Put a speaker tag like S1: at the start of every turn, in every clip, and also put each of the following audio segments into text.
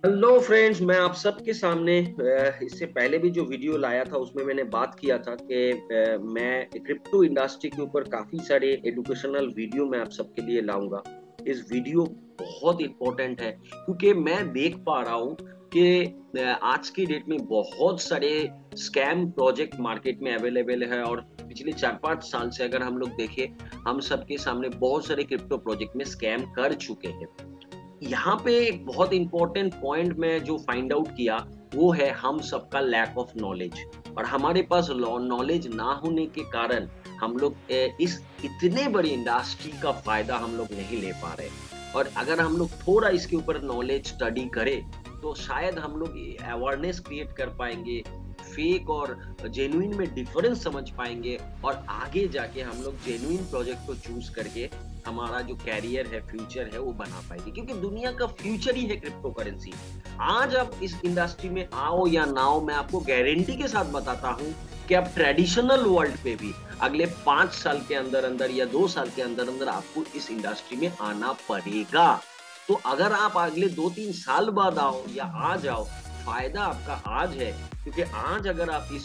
S1: Hello friends, मैं आप सबके सामने इससे पहले भी जो वीडियो लाया था उसमें मैंने बात किया था कि मैं क्रिप्टो इंडस्ट्री के ऊपर काफी सारे एजुकेशनल वीडियो मैं आप सबके लिए लाऊंगा। इस वीडियो बहुत इंपॉर्टेंट है क्योंकि मैं देख पा रहा हूँ कि आज की डेट में बहुत सारे स्कैम प्रोजेक्ट मार्केट में अवेलेबल है। और पिछले 4-5 साल से अगर हम लोग देखें, हम सबके सामने बहुत सारे क्रिप्टो प्रोजेक्ट में स्कैम कर चुके हैं। यहाँ पे एक बहुत इंपॉर्टेंट पॉइंट मैं जो फाइंड आउट किया वो है हम सबका लैक ऑफ नॉलेज। और हमारे पास नॉलेज ना होने के कारण हम लोग इस इतने बड़ी इंडस्ट्री का फायदा हम लोग नहीं ले पा रहे। और अगर हम लोग थोड़ा इसके ऊपर नॉलेज स्टडी करें तो शायद हम लोग अवेयरनेस क्रिएट कर पाएंगे, फेक और जेन्युइन में डिफरेंस समझ पाएंगे, और आगे जाके हम लोग जेन्युइन प्रोजेक्ट को चूज करके हमारा जो कैरियर है, फ्यूचर है, वो बना पाएंगे। क्योंकि दुनिया का फ्यूचर ही है क्रिप्टो करेंसी। आज आप इस इंडस्ट्री में आओ या ना आओ, मैं आपको गारंटी के साथ बताता हूँ कि आप ट्रेडिशनल वर्ल्ड पे भी अगले 5 साल के अंदर अंदर या 2 साल के अंदर अंदर आपको इस इंडस्ट्री में आना पड़ेगा। तो अगर आप अगले 2-3 साल बाद आओ या आ जाओ, फायदा आपका आज है। क्योंकि आज अगर आप इस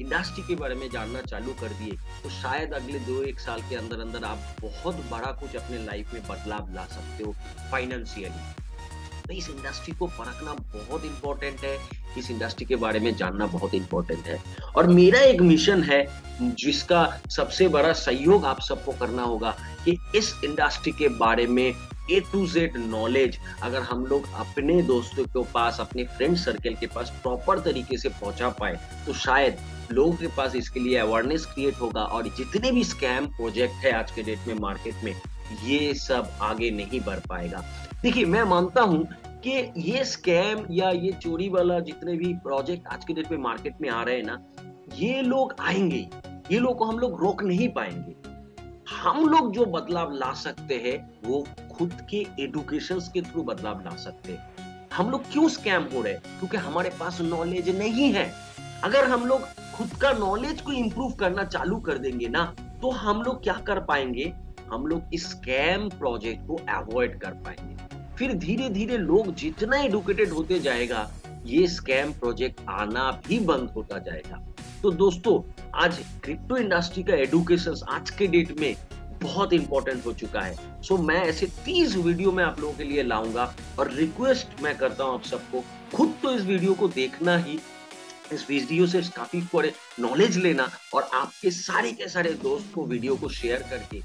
S1: इंडस्ट्री के बारे में जानना चालू कर दिए तो शायद अगले 2-1 साल के अंदर अंदर आप बहुत बड़ा कुछ अपने लाइफ में बदलाव ला सकते हो फाइनेंशियली। तो इस इंडस्ट्री को परखना बहुत इंपॉर्टेंट है, इस इंडस्ट्री के बारे में जानना बहुत इंपॉर्टेंट है। और मेरा एक मिशन है जिसका सबसे बड़ा सहयोग आप सबको करना होगा कि इस इंडस्ट्री के बारे में A to Z नॉलेज अगर हम लोग अपने दोस्तों के पास, अपने फ्रेंड सर्कल के पास प्रॉपर तरीके से पहुंचा पाए तो शायद लोगों के पास इसके लिए अवेयरनेस क्रिएट होगा और जितने भी स्कैम प्रोजेक्ट है आज के डेट में मार्केट में, ये सब आगे नहीं बढ़ पाएगा। देखिए, मैं मानता हूं कि ये स्कैम या ये चोरी वाला जितने भी प्रोजेक्ट आज के डेट में मार्केट में आ रहे हैं ना, ये लोग आएंगे, ये लोग को हम लोग रोक नहीं पाएंगे। हम लोग जो बदलाव ला सकते हैं वो खुद के एडुकेशन के थ्रू बदलाव ला सकते हैं। हम लोग क्यों स्कैम हो रहे हैं? क्योंकि हमारे पास नॉलेज नहीं है। अगर हम लोग खुद का नॉलेज को इंप्रूव करना चालू कर देंगे ना, तो हम लोग क्या कर पाएंगे, हम लोग इस स्कैम प्रोजेक्ट को अवॉइड कर पाएंगे। फिर धीरे धीरे लोग जितना एडुकेटेड होते जाएगा, ये स्कैम प्रोजेक्ट आना भी बंद होता जाएगा। तो दोस्तों, आज क्रिप्टो इंडस्ट्री का एडुकेशन आज के डेट में बहुत इंपॉर्टेंट हो चुका है। सो मैं ऐसे 30 वीडियो में आप लोगों के लिए लाऊंगा और रिक्वेस्ट मैं करता हूं आप सबको, खुद तो इस वीडियो को देखना ही, इस वीडियो से काफी बड़े नॉलेज लेना, और आपके सारे के सारे दोस्त को वीडियो को शेयर करके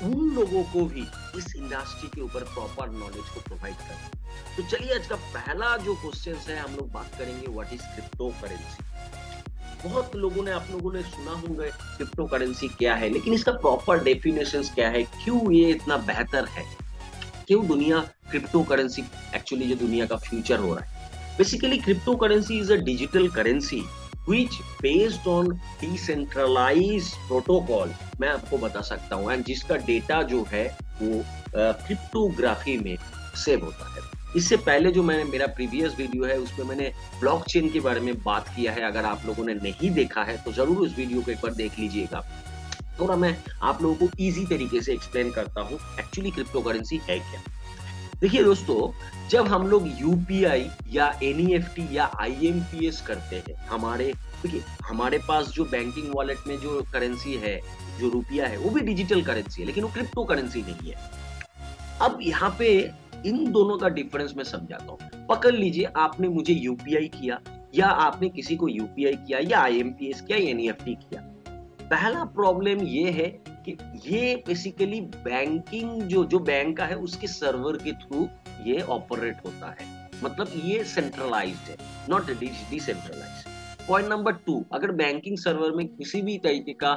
S1: उन लोगों को भी इस इंडस्ट्री के ऊपर प्रॉपर नॉलेज को प्रोवाइड करना। तो चलिए, आज का पहला जो क्वेश्चन है हम लोग बात करेंगे, व्हाट इज क्रिप्टो करेंसी। बहुत लोगों ने, आप लोगों ने सुना होगा क्रिप्टो करेंसी क्या है, लेकिन इसका प्रॉपर डेफिनेशंस क्या है, क्यों ये इतना बेहतर है, क्यों दुनिया क्रिप्टो करेंसी एक्चुअली जो दुनिया का फ्यूचर हो रहा है। Basically crypto currency is a digital currency which based on decentralized protocol, मैं आपको बता सकता हूँ, एंड जिसका डेटा जो है वो क्रिप्टोग्राफी में सेव होता है। इससे पहले जो मैंने मेरा प्रीवियस वीडियो है उसमें मैंने ब्लॉकचेन के बारे में बात किया है। अगर आप लोगों ने नहीं देखा है तो जरूर उस वीडियो को एक बार देख लीजिएगा। थोड़ा मैं आप लोगों को इजी तरीके से एक्सप्लेन करता हूँ एक्चुअली क्रिप्टो करेंसी है क्या। देखिए दोस्तों, जब हम लोग यूपीआई या एनईएफटी या आईएमपीएस करते हैं, देखिए हमारे पास जो बैंकिंग वॉलेट में जो करेंसी है, जो रुपया है, वो भी डिजिटल करेंसी है, लेकिन वो क्रिप्टो करेंसी नहीं है। अब यहाँ पे इन दोनों का डिफरेंस मैं समझाता हूँ। पकड़ लीजिए, आपने मुझे यूपीआई किया या आपने किसी को यूपीआई किया या आईएमपीएस किया, एनईएफटी किया। पहला प्रॉब्लम ये है कि ये बेसिकली बैंकिंग जो बैंक का है उसके सर्वर के थ्रू ये ऑपरेट होता है। मतलब ये सेंट्रलाइज्ड है, नॉट डिसेंट्रलाइज्ड। पॉइंट नंबर 2, अगर बैंकिंग सर्वर में किसी भी तरीके का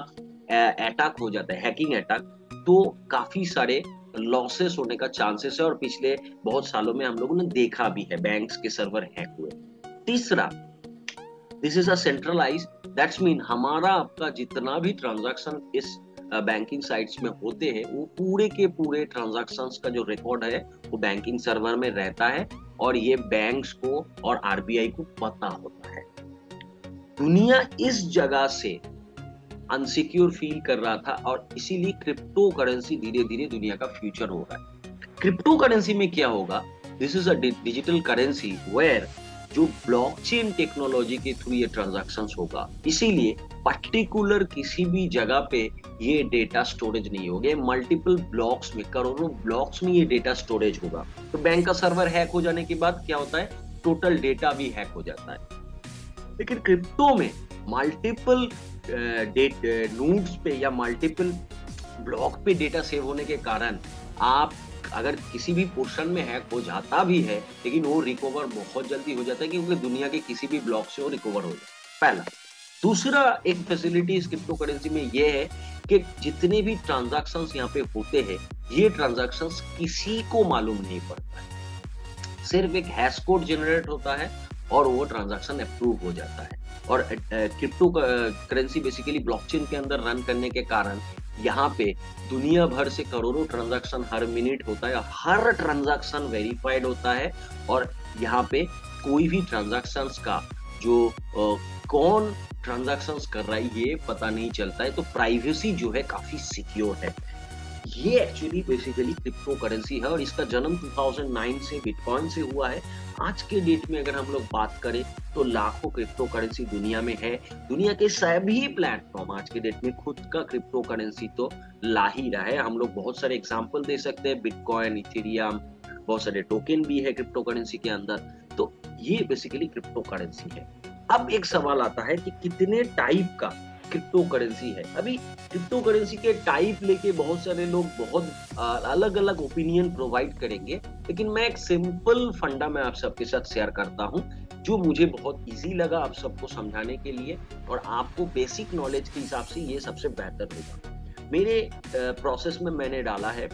S1: अटैक हो जाता है, हैकिंग अटैक, तो काफी सारे लॉसेस होने का चांसेस है, और पिछले बहुत सालों में हम लोगों ने देखा भी है बैंक्स के सर्वर हैक हुए। तीसरा, this is a centralize, that's mean हमारा आपका जितना भी ट्रांजैक्शन इस बैंकिंग साइट्स में होते हैं, वो पूरे के पूरे ट्रांजैक्शंस का जो रिकॉर्ड है वो बैंकिंग सर्वर में रहता है, और ये बैंक्स को और आरबीआई को पता होता है। दुनिया इस जगह से अनसिक्योर फील कर रहा था, और इसीलिए क्रिप्टो करेंसी धीरे धीरे दुनिया का फ्यूचर हो रहा है। क्रिप्टो करेंसी में क्या होगा, this is a digital currency where जो ब्लॉकचेन टेक्नोलॉजी के थ्रू ये ट्रांजैक्शंस होगा, इसीलिए पर्टिकुलर किसी भी जगह पे ये डेटा स्टोरेज नहीं होगा, मल्टीपल ब्लॉक्स में, करोड़ों ब्लॉक्स में ये डेटा स्टोरेज होगा। तो बैंक का सर्वर हैक हो जाने के बाद क्या होता है, टोटल डेटा भी हैक हो जाता है। लेकिन क्रिप्टो में मल्टीपल नोड्स पे या मल्टीपल ब्लॉक पे डेटा सेव होने के कारण आप अगर किसी भी पोर्शन में हैक हो जाता भी है, लेकिन वो रिकवर बहुत जल्दी हो जाता है, क्योंकि दुनिया के किसी भी ब्लॉक से वो रिकवर हो जाता है, पहला। दूसरा एक फैसिलिटी इस क्रिप्टो करेंसी में ये है कि जितने भी ट्रांजैक्शंस यहाँ पे होते हैं, ये ट्रांजैक्शंस किसी को मालूम नहीं पड़ता है, सिर्फ एक हैश कोड जनरेट होता है और वो ट्रांजैक्शन अप्रूव हो जाता है। और क्रिप्टो करेंसी बेसिकली ब्लॉकचेन के अंदर रन करने के कारण यहाँ पे दुनिया भर से करोड़ों ट्रांजैक्शन हर मिनट होता है, हर ट्रांजैक्शन वेरीफाइड होता है, और यहाँ पे कोई भी ट्रांजैक्शंस का जो कौन ट्रांजैक्शंस कर रहा है ये पता नहीं चलता है, तो प्राइवेसी जो है काफी सिक्योर है। ये एक्चुअली बेसिकली क्रिप्टो करेंसी है और इसका जन्म 2009 से बिटकॉइन से हुआ है। आज के डेट में अगर हम लोग बात करें तो लाखों क्रिप्टो करेंसी दुनिया में है। दुनिया के सभी प्लेटफॉर्म आज के डेट में खुद का क्रिप्टो करेंसी तो ला ही रहा है। हम लोग बहुत सारे एग्जांपल दे सकते हैं, बिटकॉइन, इथेरियम, बहुत सारे टोकन भी है क्रिप्टो करेंसी के अंदर। तो ये बेसिकली क्रिप्टो करेंसी है। अब एक सवाल आता है कि कितने टाइप का क्रिप्टो करेंसी है। अभी क्रिप्टो करेंसी के टाइप लेके बहुत सारे लोग बहुत अलग अलग ओपिनियन प्रोवाइड करेंगे, लेकिन मैं एक सिंपल फंडा मैं आप सबके साथ शेयर करता हूं जो मुझे बहुत इजी लगा आप सबको समझाने के लिए, और आपको बेसिक नॉलेज के हिसाब से ये सबसे बेहतर होगा। मेरे प्रोसेस में मैंने डाला है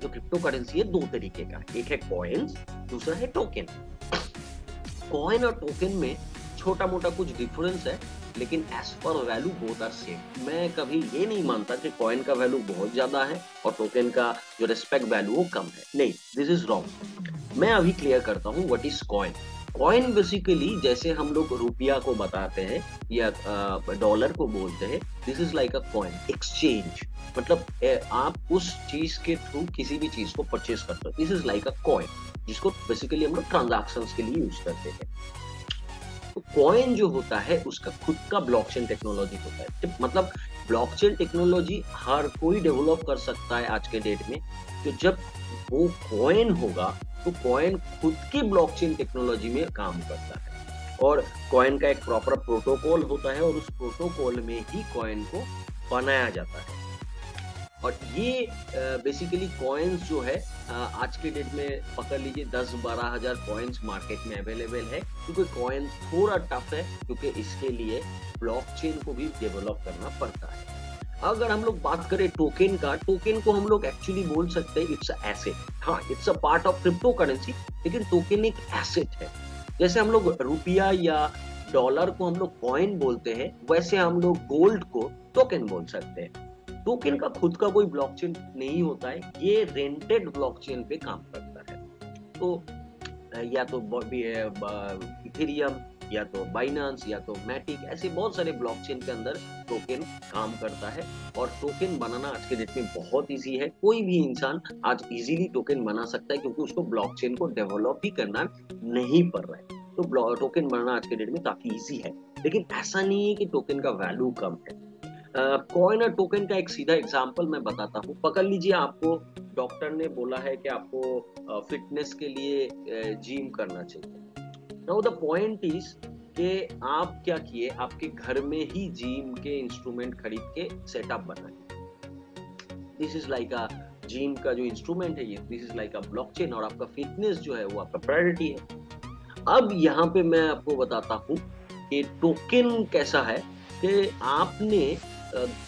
S1: जो क्रिप्टो करेंसी है दो तरीके का, एक है कॉइन्स, दूसरा है टोकन। कॉइन और टोकन में छोटा मोटा कुछ डिफरेंस है, लेकिन as per value both are same. मैं कभी ये नहीं मानता कि कॉइन का वैल्यू बहुत ज्यादा है और टोकन का जो रिस्पेक्ट वैल्यू वो कम है, नहीं, दिस इज रॉन्ग। मैं अभी क्लियर करता हूँ what is coin. Coin basically जैसे हम लोग रुपया को बताते हैं या डॉलर को बोलते हैं, this is like a coin exchange, मतलब आप उस चीज के थ्रू किसी भी चीज को परचेज करते हो, this is like a coin, जिसको बेसिकली हम लोग ट्रांजैक्शंस के लिए यूज करते हैं। तो कॉइन जो होता है उसका खुद का ब्लॉकचेन टेक्नोलॉजी होता है, मतलब ब्लॉकचेन टेक्नोलॉजी हर कोई डेवलप कर सकता है आज के डेट में। तो जब वो कॉइन होगा तो कॉइन खुद की ब्लॉकचेन टेक्नोलॉजी में काम करता है, और कॉइन का एक प्रॉपर प्रोटोकॉल होता है और उस प्रोटोकॉल में ही कॉइन को बनाया जाता है। और ये बेसिकली कॉइन्स जो है आज के डेट में पकड़ लीजिए 10-12 हजार कॉइन्स मार्केट में अवेलेबल है, क्योंकि कॉइन थोड़ा टफ है, क्योंकि इसके लिए ब्लॉकचेन को भी डेवलप करना पड़ता है। अगर हम लोग बात करें टोकन का, टोकन को हम लोग एक्चुअली बोल सकते हैं इट्स अ एसेट। हाँ, it's a part of crypto currency, लेकिन टोकन एक एसेट है। जैसे हम लोग रुपया या डॉलर को हम लोग कॉइन बोलते हैं, वैसे हम लोग गोल्ड को टोकन बोल सकते हैं। टोकन का खुद का कोई ब्लॉकचेन नहीं होता है, ये रेंटेड ब्लॉकचेन पे काम करता है। तो या तो इथेरियम या तो बाइनेंस या तो मैटिक, ऐसे बहुत सारे ब्लॉकचेन के अंदर टोकन काम करता है। और टोकन बनाना आज के डेट में बहुत इजी है, कोई भी इंसान आज इजीली टोकन बना सकता है, क्योंकि उसको ब्लॉकचेन को डेवलप ही करना नहीं पड़ रहा है। तो टोकन बनाना आज के डेट में काफी इजी है, लेकिन ऐसा नहीं है कि टोकन का वैल्यू कम है। कॉइन और टोकन का एक सीधा एग्जांपल मैं बताता हूँ। पकड़ लीजिए आपको डॉक्टर ने बोला है कि आपको फिटनेस के लिए जिम करना चाहिए। नाउ द पॉइंट इज कि आप क्या किए, आपके घर में ही जिम के इंस्ट्रूमेंट खरीद के सेटअप बनाए। This is like a gym का जो इंस्ट्रूमेंट है ये, this is like a blockchain, और आपका फिटनेस जो है वो आपका प्रायोरिटी है। अब यहाँ पे मैं आपको बताता हूँ कि टोकन कैसा है, कि आपने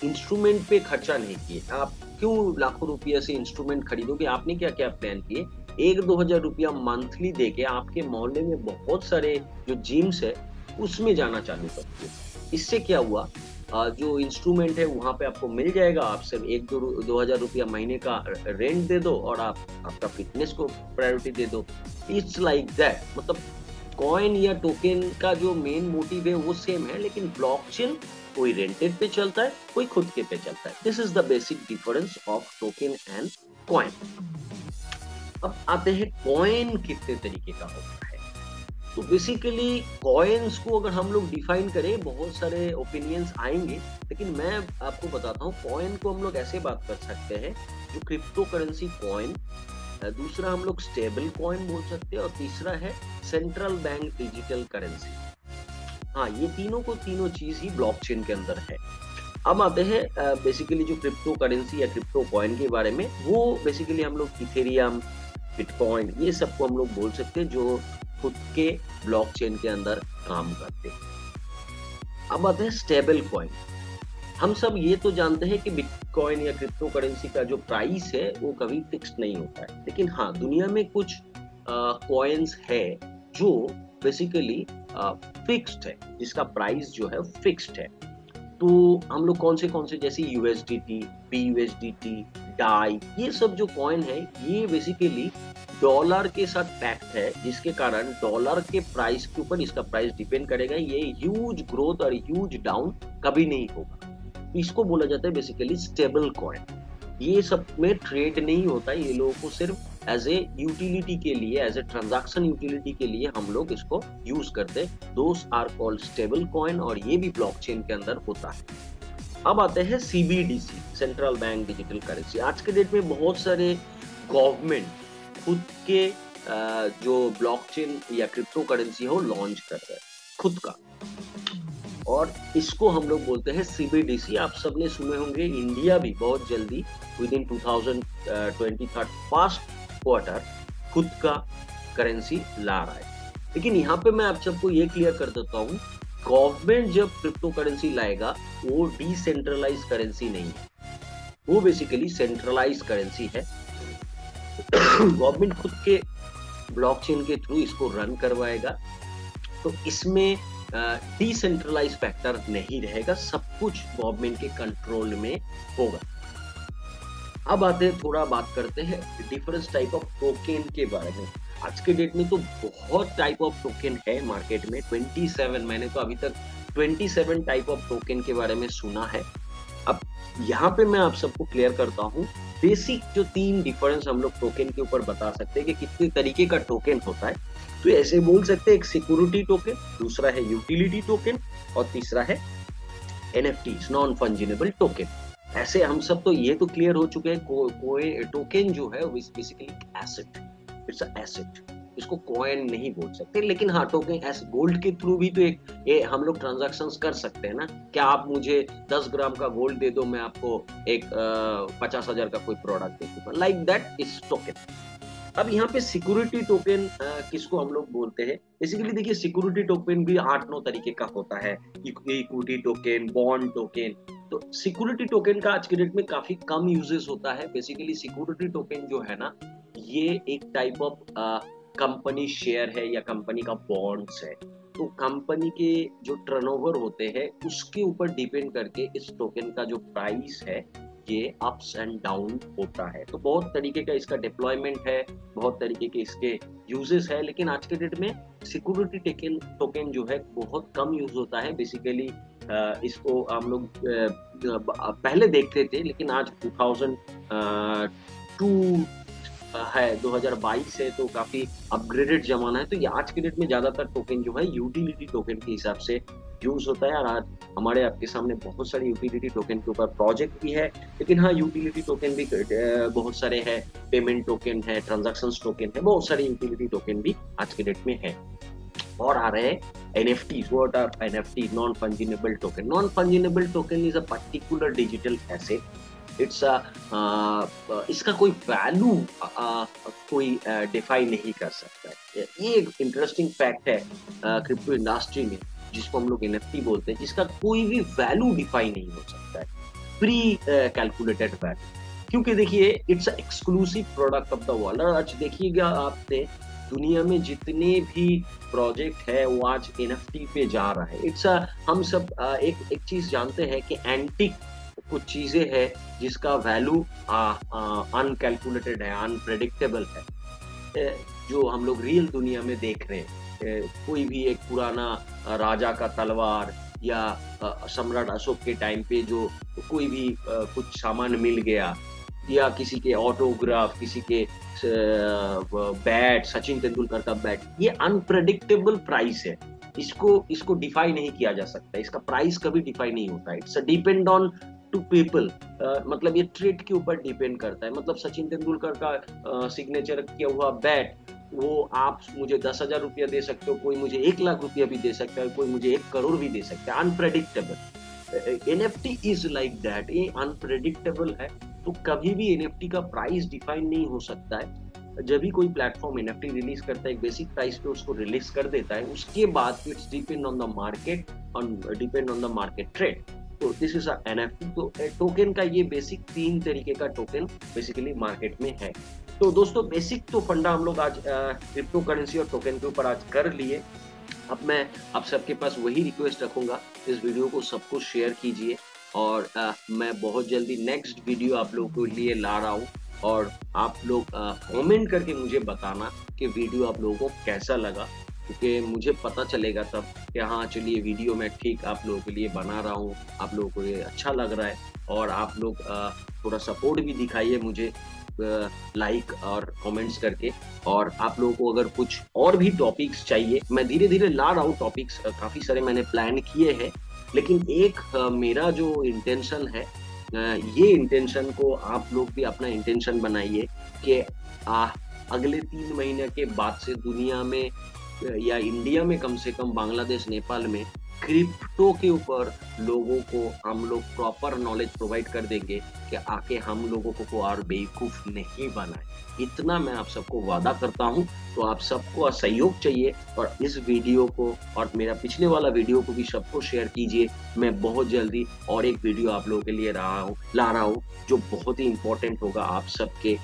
S1: इंस्ट्रूमेंट पे खर्चा नहीं किए। आप क्यों लाखों रुपये से इंस्ट्रूमेंट खरीदोगे? आपने क्या क्या प्लान किए, 1-2 हजार रुपया मंथली देके आपके मोहल्ले में बहुत सारे जो जिम्स है उसमें जाना चालू कर दिए। इससे क्या हुआ, जो इंस्ट्रूमेंट है वहां पे आपको मिल जाएगा, आप सिर्फ 1-2 हजार रुपया महीने का रेंट दे दो और आप आपका फिटनेस को प्रायोरिटी दे दो। इट्स लाइक दैट, मतलब कॉइन या टोकन का जो मेन मोटिव है वो सेम है, लेकिन ब्लॉकचेन कोई रेंटेड पे चलता है, कोई खुद के पे चलता है। This is the basic difference of token and coin. अब आते हैं कॉइन कितने तरीके का होता है। तो बेसिकली कॉइन्स को अगर हम लोग डिफाइन करें बहुत सारे ओपिनियंस आएंगे, लेकिन मैं आपको बताता हूँ कॉइन को हम लोग ऐसे बात कर सकते हैं, जो क्रिप्टो करेंसी कॉइन, दूसरा हम लोग स्टेबल कॉइन बोल सकते हैं और तीसरा है सेंट्रल बैंक डिजिटल करेंसी। हाँ, ये तीनों चीज ही ब्लॉकचेन के अंदर है। अब आते हैं बेसिकली जो क्रिप्टो करेंसी या क्रिप्टो कॉइन के बारे में, वो बेसिकली हम लोग इथेरियम, बिटकॉइन, ये सबको हम लोग बोल सकते हैं जो खुद के ब्लॉकचेन के अंदर काम करते हैं। अब आते हैं स्टेबल कॉइन। हम सब ये तो जानते हैं कि बिटकॉइन या क्रिप्टो करेंसी का जो प्राइस है वो कभी फिक्स्ड नहीं होता है, लेकिन हाँ, दुनिया में कुछ कॉइन्स है जो बेसिकली फिक्स्ड है, जिसका प्राइस जो है फिक्स्ड है। तो हम लोग कौन से जैसे यूएसडीटी, बीयूएसडीटी, डाई, ये सब जो कॉइन है ये बेसिकली डॉलर के साथ पैक्ट है, जिसके कारण डॉलर के प्राइस के ऊपर इसका प्राइस डिपेंड करेगा। ये ह्यूज ग्रोथ और ह्यूज डाउन कभी नहीं होगा। इसको बोला जाता है बेसिकली स्टेबल कॉइन। ये सब में ट्रेड नहीं होता, ये लोगों को सिर्फ एज ए यूटिलिटी के लिए, एज ए ट्रांजैक्शन यूटिलिटी के लिए हम लोग इसको यूज करते हैं। Those are called stable coin और ये भी ब्लॉकचेन के अंदर होता है। अब आते हैं CBDC, central bank digital currency. आज के डेट में बहुत सारे गवर्नमेंट खुद के जो ब्लॉकचेन या क्रिप्टो करेंसी हो लॉन्च कर रहे हैं खुद का, और इसको हम लोग बोलते हैं सीबीडीसी। आप सबने सुने होंगे, इंडिया भी बहुत जल्दी विद इन 2023 फर्स्ट क्वार्टर खुद का करेंसी ला रहा है। लेकिन यहाँ पे मैं आप सबको ये क्लियर कर देता हूँ, गवर्नमेंट जब क्रिप्टो करेंसी लाएगा वो डिसेंट्रलाइज करेंसी नहीं है, वो बेसिकली सेंट्रलाइज करेंसी है। गवर्नमेंट खुद के ब्लॉकचेन के थ्रू इसको रन करवाएगा, तो इसमें डिसेंट्रलाइज फैक्टर नहीं रहेगा, सब कुछ गवर्नमेंट के कंट्रोल में होगा। अब आते हैं, थोड़ा बात करते हैं डिफरेंट टाइप ऑफ टोकन के बारे में। आज के डेट में तो बहुत टाइप ऑफ टोकन है मार्केट में, 27, मैंने तो अभी तक 27 टाइप ऑफ टोकन के बारे में सुना है। अब यहाँ पे मैं आप सबको क्लियर करता हूँ, बेसिक जो 3 डिफरेंस हम लोग टोकन के ऊपर बता सकते हैं कि कितने तरीके का टोकन होता है। तो ऐसे बोल सकते हैं, एक सिक्योरिटी टोकन, दूसरा है यूटिलिटी टोकन और तीसरा है एनएफटी, नॉन फंजिबल टोकन। ऐसे हम सब तो ये तो क्लियर हो चुके हैं, कोई टोकन जो है basically asset, it's a asset, इसको कॉइन नहीं बोल सकते। लेकिन हाँ, टोकन ऐसे गोल्ड के थ्रू भी तो एक हम लोग ट्रांजैक्शंस कर सकते हैं ना। क्या आप मुझे 10 ग्राम का गोल्ड दे दो, मैं आपको एक 50,000 का कोई प्रोडक्ट दे दूंगा, लाइक दैट इज टोकन। अब यहाँ पे सिक्योरिटी टोकन किसको हम लोग बोलते हैं, बेसिकली देखिए, सिक्योरिटी टोकन भी 8-9 तरीके का होता है, इक्विटी टोकन, बॉन्ड टोकन। तो सिक्योरिटी टोकन का आज के डेट में काफी कम यूजेस होता है। बेसिकली सिक्योरिटी टोकन जो है ना, ये एक टाइप ऑफ कंपनी शेयर है या कंपनी का बॉन्ड्स है। तो कंपनी के जो टर्नओवर होते हैं उसके ऊपर डिपेंड करके इस टोकन का जो प्राइस है ये अप्स एंड डाउन होता है। तो बहुत तरीके का इसका डिप्लॉयमेंट है, बहुत तरीके के इसके यूजेस है, लेकिन आज के डेट में सिक्योरिटी टोकन जो है बहुत कम यूज होता है। बेसिकली इसको हम लोग पहले देखते थे, लेकिन आज 2002 है, 2022 है, तो काफी अपग्रेडेड जमाना है। तो ये आज के डेट में ज्यादातर टोकन जो है यूटिलिटी टोकन के हिसाब से यूज होता है। और आज हमारे आपके सामने बहुत सारे यूटिलिटी टोकन के ऊपर प्रोजेक्ट भी है। लेकिन हाँ, यूटिलिटी टोकन भी बहुत सारे हैं, पेमेंट टोकन है, ट्रांजैक्शंस टोकन है, बहुत सारे यूटिलिटी टोकन भी आज के डेट में है। और आ रहे हैं NFTs। What are NFT? Non fungible token. Non fungible token is a particular digital asset. It's इसका कोई वैल्यू कोई डिफाइन नहीं कर सकता है। ये एक इंटरेस्टिंग फैक्ट है क्रिप्टो इंडस्ट्री में, जिसको हम लोग NFT बोलते हैं, जिसका कोई भी वैल्यू डिफाइन नहीं हो सकता है, प्री कैलकुलेटेड वैल्यू। क्योंकि देखिए, it's a exclusive product of the world. और आज देखिएगा आपने, दुनिया में जितने भी प्रोजेक्ट है वो आज NFT पे जा रहा है। इट्स हम सब एक चीज जानते हैं कि एंटिक कुछ चीजें हैं जिसका वैल्यू अनकैलकुलेटेड है, अनप्रेडिक्टेबल है, जो हम लोग रियल दुनिया में देख रहे हैं। कोई भी एक पुराना राजा का तलवार या सम्राट अशोक के टाइम पे जो कोई भी कुछ सामान मिल गया, या किसी के ऑटोग्राफ, किसी के बैट, सचिन तेंदुलकर का बैट, ये अनप्रेडिक्टेबल प्राइस है। इसको डिफाई नहीं किया जा सकता, इसका प्राइस कभी डिफाई नहीं होता। It's depend on to people, मतलब ये ट्रेड के ऊपर डिपेंड करता है। मतलब सचिन तेंदुलकर का सिग्नेचर किया हुआ बैट, वो आप मुझे 10,000 रुपया दे सकते हो, कोई मुझे 1 लाख रुपया भी दे सकता है, कोई मुझे 1 करोड़ भी दे सकता है। Unpredictable NFT is like that, ये अनप्रेडिक्टेबल है। तो कभी भी एनएफटी का प्राइस डिफाइन नहीं हो सकता है। जब भी कोई प्लेटफॉर्म एनएफटी रिलीज करता है, एक बेसिक प्राइस पे उसको रिलीज कर देता है, उसके बाद it's depend on the market, depend on the market trade. तो दिस इज एनएफटी। तो टोकन का ये बेसिक 3 तरीके का टोकन बेसिकली मार्केट में है। तो दोस्तों बेसिक तो फंडा हम लोग आज क्रिप्टो करेंसी और टोकन के ऊपर आज कर लिए। अब मैं आप सबके पास वही रिक्वेस्ट रखूंगा, इस वीडियो को सबको शेयर कीजिए, और मैं बहुत जल्दी नेक्स्ट वीडियो आप लोगों के लिए ला रहा हूँ। और आप लोग कमेंट करके मुझे बताना कि वीडियो आप लोगों को कैसा लगा, क्योंकि मुझे पता चलेगा तब कि हाँ चलिए वीडियो मैं ठीक आप लोगों के लिए बना रहा हूँ, आप लोगों को ये अच्छा लग रहा है। और आप लोग थोड़ा सपोर्ट भी दिखाइए मुझे लाइक और कमेंट्स करके। और आप लोगों को अगर कुछ और भी टॉपिक्स चाहिए, मैं धीरे धीरे ला रहा हूँ टॉपिक्स, काफी सारे मैंने प्लान किए हैं। लेकिन एक मेरा जो इंटेंशन है, ये इंटेंशन को आप लोग भी अपना इंटेंशन बनाइए कि अगले 3 महीने के बाद से दुनिया में या इंडिया में, कम से कम बांग्लादेश नेपाल में क्रिप्टो के ऊपर लोगों को हम लोग प्रॉपर नॉलेज प्रोवाइड कर देंगे कि आके हम लोगों को और बेवकूफ नहीं बनाए। इतना मैं आप सबको वादा करता हूं। तो आप सबको सहयोग चाहिए, और इस वीडियो को और मेरा पिछले वाला वीडियो को भी सबको शेयर कीजिए। मैं बहुत जल्दी और एक वीडियो आप लोगों के लिए ला रहा हूँ जो बहुत ही इंपॉर्टेंट होगा आप सबके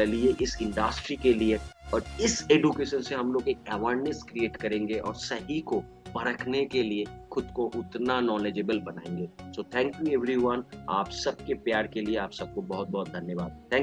S1: लिए, इस इंडस्ट्री के लिए। और इस एडुकेशन से हम लोग एक अवेयरनेस क्रिएट करेंगे और सही को परखने के लिए खुद को उतना नॉलेजेबल बनाएंगे। सो थैंक यू एवरीवन, आप सबके प्यार के लिए आप सबको बहुत बहुत धन्यवाद। Thank you.